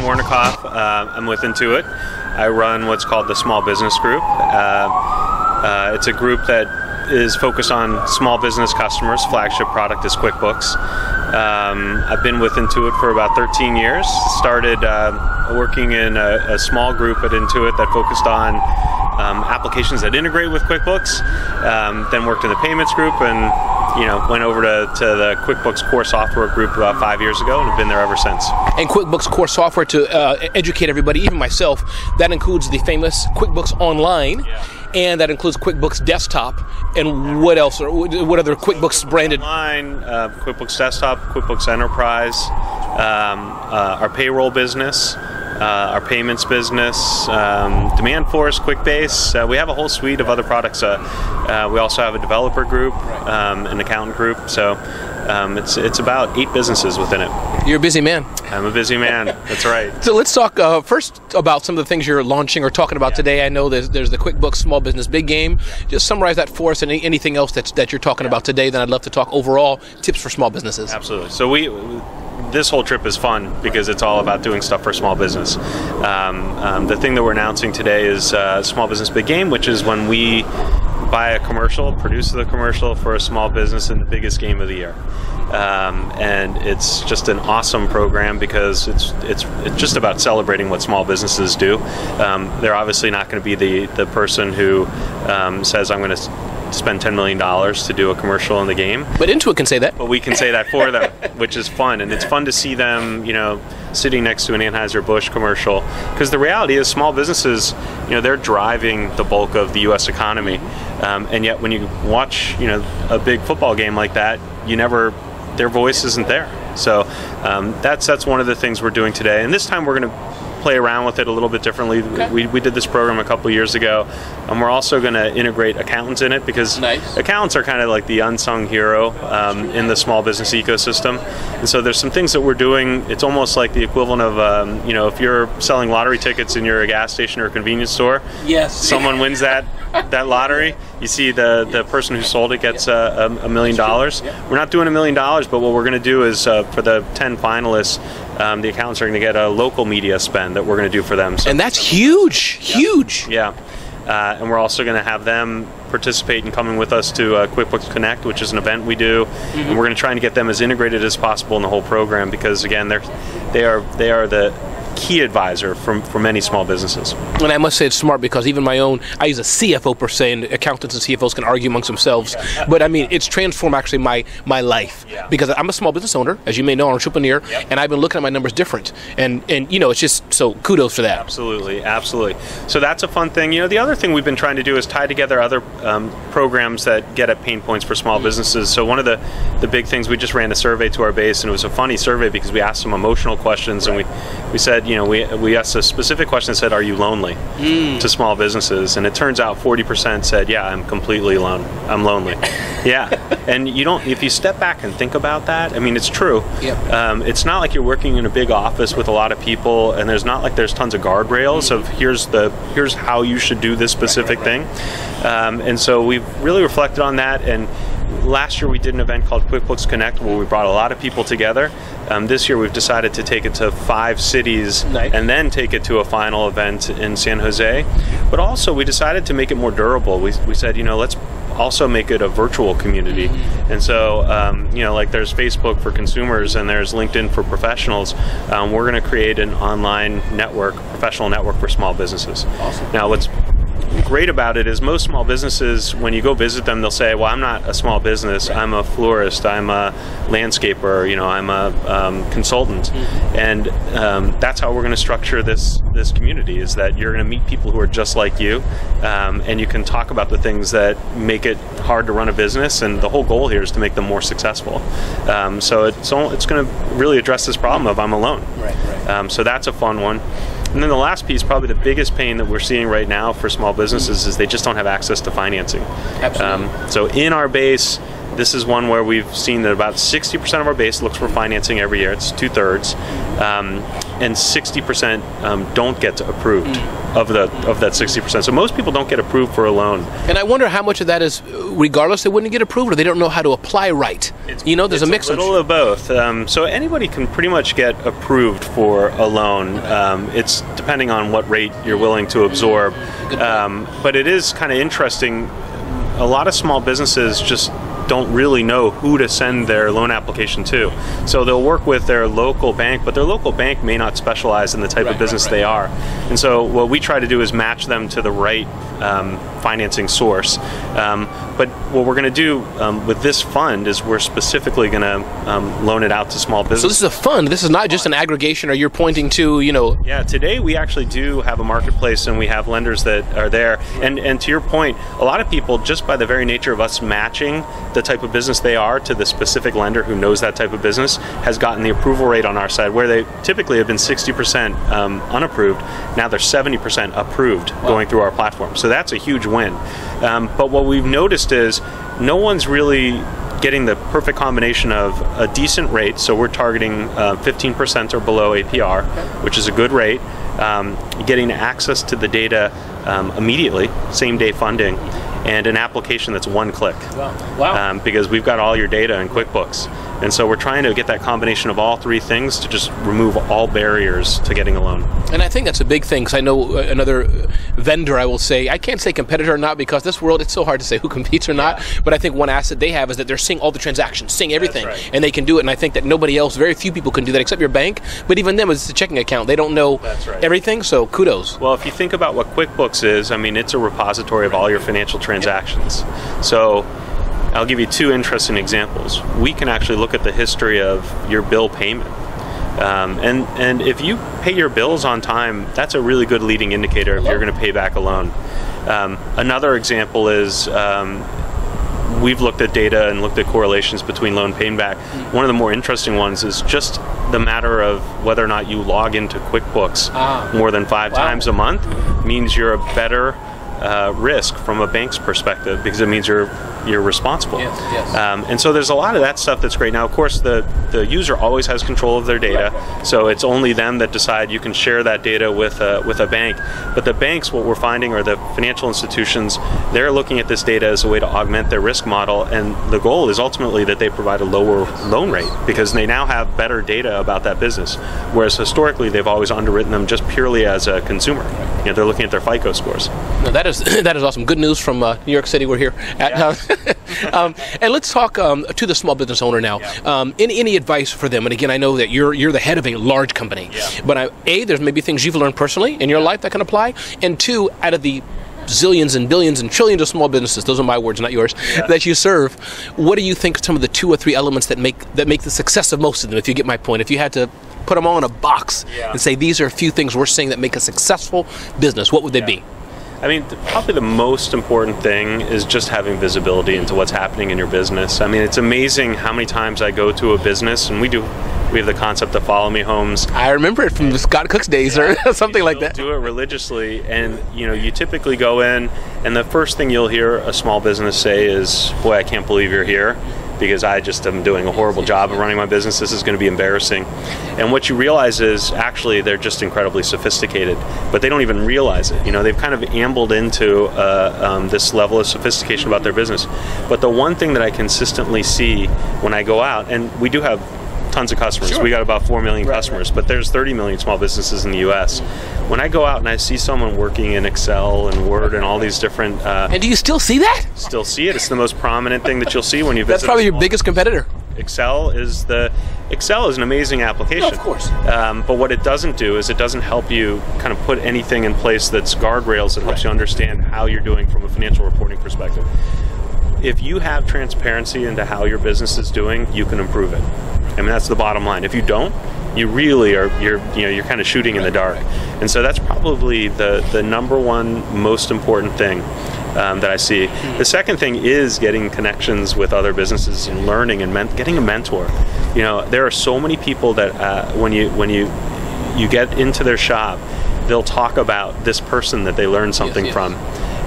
Wernikoff. I'm with Intuit. I run what's called the Small Business Group. It's a group that is focused on small business customers. Flagship product is QuickBooks. I've been with Intuit for about 13 years. Started working in a small group at Intuit that focused on applications that integrate with QuickBooks. Then worked in the payments group and went over to the QuickBooks Core Software group about 5 years ago and have been there ever since. And QuickBooks Core Software, to educate everybody, even myself, that includes the famous QuickBooks Online, and that includes QuickBooks Desktop, and what else, or what other QuickBooks branded? Online, QuickBooks Desktop, QuickBooks Enterprise, our payroll business, our payments business, Demandforce, QuickBase. We have a whole suite of other products. We also have a developer group, an accountant group. So it's about 8 businesses within it. You're a busy man. I'm a busy man. That's right. So let's talk first about some of the things you're launching or talking about today. I know there's the QuickBooks Small Business Big Game. Just summarize that for us, and anything else that you're talking about today. Then I'd love to talk overall tips for small businesses. Absolutely. So this whole trip is fun because it's all about doing stuff for small business. The thing that we're announcing today is Small Business Big Game, which is when we buy a commercial, produce the commercial for a small business in the biggest game of the year. And it's just an awesome program because it's just about celebrating what small businesses do. They're obviously not going to be the person who says, I'm going to spend $10 million to do a commercial in the game. But Intuit can say that. But we can say that for them, which is fun. And it's fun to see them, sitting next to an Anheuser-Busch commercial. Because the reality is small businesses, they're driving the bulk of the U.S. economy. And yet when you watch, a big football game like that, their voice isn't there. So that's one of the things we're doing today. And this time we're going to play around with it a little bit differently. Okay. We did this program a couple years ago, and we're also going to integrate accountants in it because accountants are kind of like the unsung hero in the small business ecosystem. And so there's some things that we're doing. It's almost like the equivalent of if you're selling lottery tickets and you're a gas station or a convenience store. Yes. Someone wins that lottery. You see the person who sold it gets $1 million. We're not doing $1 million, but what we're going to do is for the 10 finalists, the accountants are going to get a local media spend that we're going to do for them. So, and that's huge. Yeah. And we're also going to have them participate in coming with us to QuickBooks Connect, which is an event we do. Mm-hmm. And we're going to try and get them as integrated as possible in the whole program because, again, they are the key advisor for many small businesses. And I must say it's smart because even I use a CFO per se, and accountants and CFOs can argue amongst themselves. But I mean, it's transformed actually my life because I'm a small business owner, as you may know, I'm an entrepreneur, and I've been looking at my numbers different. And it's just, so kudos for that. Absolutely. So that's a fun thing. The other thing we've been trying to do is tie together other programs that get at pain points for small businesses. So one of the big things, we just ran a survey to our base, and it was a funny survey because we asked some emotional questions, and we said, we asked a specific question that said, are you lonely to small businesses? And it turns out 40% said, yeah, I'm completely alone. I'm lonely. Yeah. And if you step back and think about that, I mean, it's true. Yep. It's not like you're working in a big office with a lot of people, and there's not like there's tons of guardrails of here's how you should do this specific thing. And so we've really reflected on that. And last year we did an event called QuickBooks Connect where we brought a lot of people together. This year we've decided to take it to 5 cities and then take it to a final event in San Jose. But also we decided to make it more durable. We said, let's also make it a virtual community. And so, like there's Facebook for consumers and there's LinkedIn for professionals. We're going to create an online network, professional network for small businesses. Awesome. Now, what's great about it is most small businesses, when you go visit them, they'll say, well, I'm not a small business. I'm a florist. I'm a landscaper. I'm a consultant. And that's how we're going to structure this community, is that you're going to meet people who are just like you, and you can talk about the things that make it hard to run a business, and the whole goal here is to make them more successful. So it's going to really address this problem of I'm alone. Right. So that's a fun one. And then the last piece, probably the biggest pain that we're seeing right now for small businesses is they just don't have access to financing. Absolutely. So in our base, This is one where we've seen that about 60% of our base looks for financing every year. It's 2/3, and 60% don't get approved of that 60%. So most people don't get approved for a loan. And I wonder how much of that is, regardless, they wouldn't get approved, or they don't know how to apply right. There's a mix. A little of both. So anybody can pretty much get approved for a loan. It's depending on what rate you're willing to absorb. But it is kind of interesting. A lot of small businesses just don't really know who to send their loan application to. So they'll work with their local bank, but their local bank may not specialize in the type of business they are. And so what we try to do is match them to the right financing source. But what we're going to do with this fund is we're specifically going to loan it out to small businesses. So this is a fund. This is not just an aggregation, or you're pointing to, Yeah, today we actually do have a marketplace, and we have lenders that are there. And to your point, a lot of people, just by the very nature of us matching the type of business they are to the specific lender who knows that type of business, has gotten the approval rate on our side, where they typically have been 60% unapproved. Now they're 70% approved going through our platform. So that's a huge win. But what we've noticed is no one's really getting the perfect combination of a decent rate. So we're targeting 15% or below APR, which is a good rate. Getting access to the data immediately, same day funding, and an application that's one click. Wow. Because we've got all your data in QuickBooks. And so we're trying to get that combination of all three things to just remove all barriers to getting a loan. And I think that's a big thing, because I know another vendor, I will say, I can't say competitor or not, because this world, it's so hard to say who competes or not, but I think one asset they have is that they're seeing all the transactions, seeing everything, and they can do it. And I think that nobody else, very few people can do that except your bank, but even them, it's a checking account. They don't know everything, so kudos. Well, if you think about what QuickBooks is, I mean, it's a repository of all your financial transactions. So I'll give you two interesting examples. We can actually look at the history of your bill payment. And if you pay your bills on time, that's a really good leading indicator if you're going to pay back a loan. Another example is we've looked at data and looked at correlations between loan payback. One of the more interesting ones is just the matter of whether or not you log into QuickBooks more than 5 times a month means you're a better risk from a bank's perspective, because it means you're responsible. And so there's a lot of that stuff that's great. Now, of course, the user always has control of their data, so it's only them that decide. You can share that data with a bank. But the banks, what we're finding, are the financial institutions, they're looking at this data as a way to augment their risk model, and the goal is ultimately that they provide a lower loan rate, because they now have better data about that business, whereas historically they've always underwritten them just purely as a consumer. They're looking at their FICO scores. No, that is awesome. Good news from New York City. We're here at and let's talk to the small business owner now. Any advice for them? And again, I know that you're the head of a large company, but there's maybe things you've learned personally in your life that can apply, and two, out of the zillions and billions and trillions of small businesses, those are my words, not yours, that you serve, what do you think are some of the 2 or 3 elements that make the success of most of them, if you get my point? If you had to put them all in a box and say these are a few things we're seeing that make a successful business, what would they be? I mean, probably the most important thing is just having visibility into what's happening in your business. I mean, it's amazing how many times I go to a business, and we have the concept of follow me homes. I remember it from the Scott Cook's days or something like that. Do it religiously, and you typically go in, and the first thing you'll hear a small business say is, "Boy, I can't believe you're here, because I just am doing a horrible job of running my business. This is going to be embarrassing." And what you realize is actually they're just incredibly sophisticated, but they don't even realize it. They've kind of ambled into this level of sophistication about their business. But the one thing that I consistently see when I go out, and we do have tons of customers. We got about 4 million customers, but there's 30 million small businesses in the U.S. When I go out and I see someone working in Excel and Word and all these different... and do you still see that? Still see it. It's the most prominent thing that you'll see when you visit. That's probably your biggest competitor. Excel is an amazing application. No, of course. But what it doesn't do is it doesn't help you kind of put anything in place that's guardrails that helps you understand how you're doing from a financial reporting perspective. If you have transparency into how your business is doing, you can improve it. I mean, that's the bottom line. If you don't, you really are you're kind of shooting in the dark. And so that's probably the number one most important thing that I see. The second thing is getting connections with other businesses and learning and getting a mentor. There are so many people that when you get into their shop, they'll talk about this person that they learned something from.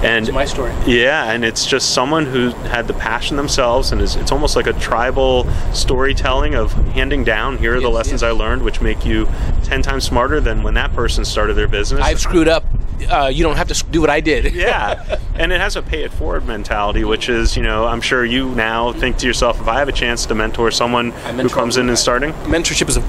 And it's my story. Yeah, and it's just someone who had the passion themselves, and it's almost like a tribal storytelling of handing down, here are the lessons I learned, which make you 10 times smarter than when that person started their business. I've screwed up. You don't have to do what I did. Yeah, and it has a pay it forward mentality, which is, I'm sure you now think to yourself, if I have a chance to mentor someone who comes in and starting. Mentorship is a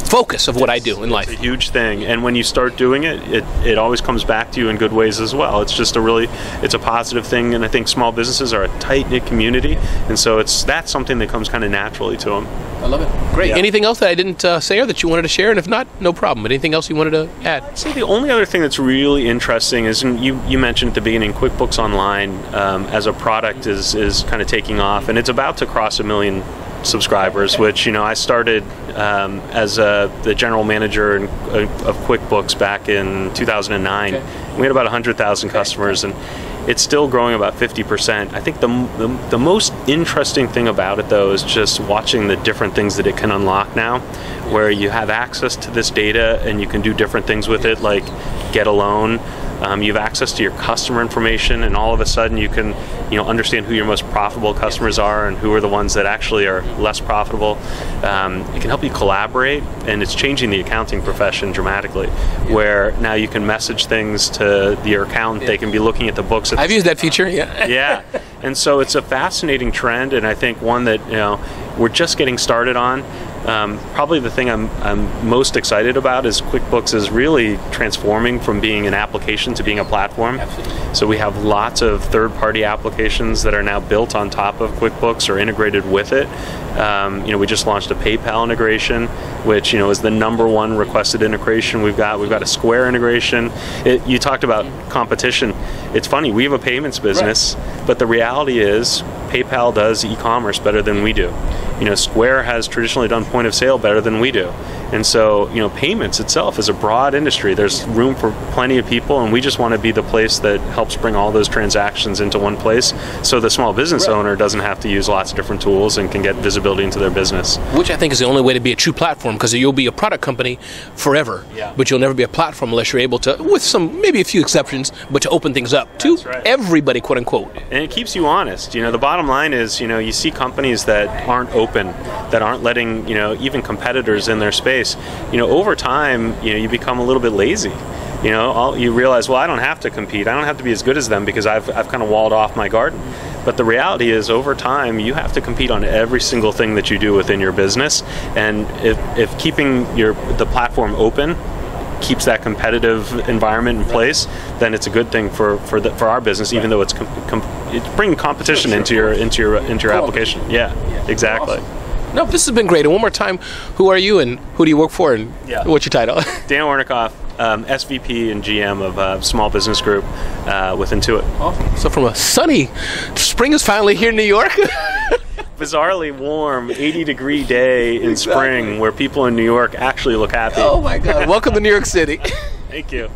focus of what I do in life. It's a huge thing, and when you start doing it, it always comes back to you in good ways as well. It's just it's a positive thing, and I think small businesses are a tight-knit community, and so that's something that comes kind of naturally to them. I love it. Great. Yeah. Anything else that I didn't say or that you wanted to share? And if not, no problem. But anything else you wanted to add? I'd say the only other thing that's really interesting is, and you mentioned at the beginning, QuickBooks Online as a product is kind of taking off, and it's about to cross 1 million subscribers, which I started as the general manager of QuickBooks back in 2009. We had about 100,000 customers, and it's still growing about 50%. I think the most interesting thing about it, though, is just watching the different things that it can unlock now, where you have access to this data and you can do different things with it, like get a loan. You have access to your customer information, and all of a sudden you can understand who your most profitable customers are and who are the ones that actually are less profitable. It can help you collaborate, and it's changing the accounting profession dramatically, where now you can message things to your accountant. They can be looking at the books. I've used that feature, yeah. Yeah, and so it's a fascinating trend, and I think one that we're just getting started on. Probably the thing I'm most excited about is QuickBooks is really transforming from being an application to being a platform. Absolutely. So we have lots of third-party applications that are now built on top of QuickBooks or integrated with it. We just launched a PayPal integration, which is the #1 requested integration we've got. We've got a Square integration. You talked about competition. It's funny, we have a payments business, but the reality is PayPal does e-commerce better than we do. Square has traditionally done point of sale better than we do. And so, payments itself is a broad industry. There's room for plenty of people, and we just want to be the place that helps bring all those transactions into one place, so the small business owner doesn't have to use lots of different tools and can get visibility into their business. Which I think is the only way to be a true platform, because you'll be a product company forever, but you'll never be a platform unless you're able to, with maybe a few exceptions, but to open things up to everybody, quote unquote. And it keeps you honest. The bottom line is, you see companies that aren't open, that aren't letting, even competitors in their space. Over time, you become a little bit lazy. You realize, well, I don't have to compete. I don't have to be as good as them because I've kind of walled off my garden. But the reality is, over time, you have to compete on every single thing that you do within your business. And if keeping the platform open keeps that competitive environment in place, then it's a good thing for our business, even though it's bringing competition into your application. Yeah, exactly. Awesome. No, this has been great. And one more time, who are you and who do you work for and what's your title? Dan Wernikoff, SVP and GM of Small Business Group with Intuit. Awesome. So from a sunny, spring is finally here in New York. Bizarrely warm, 80-degree day in spring, where people in New York actually look happy. Oh my God! Welcome to New York City. Thank you.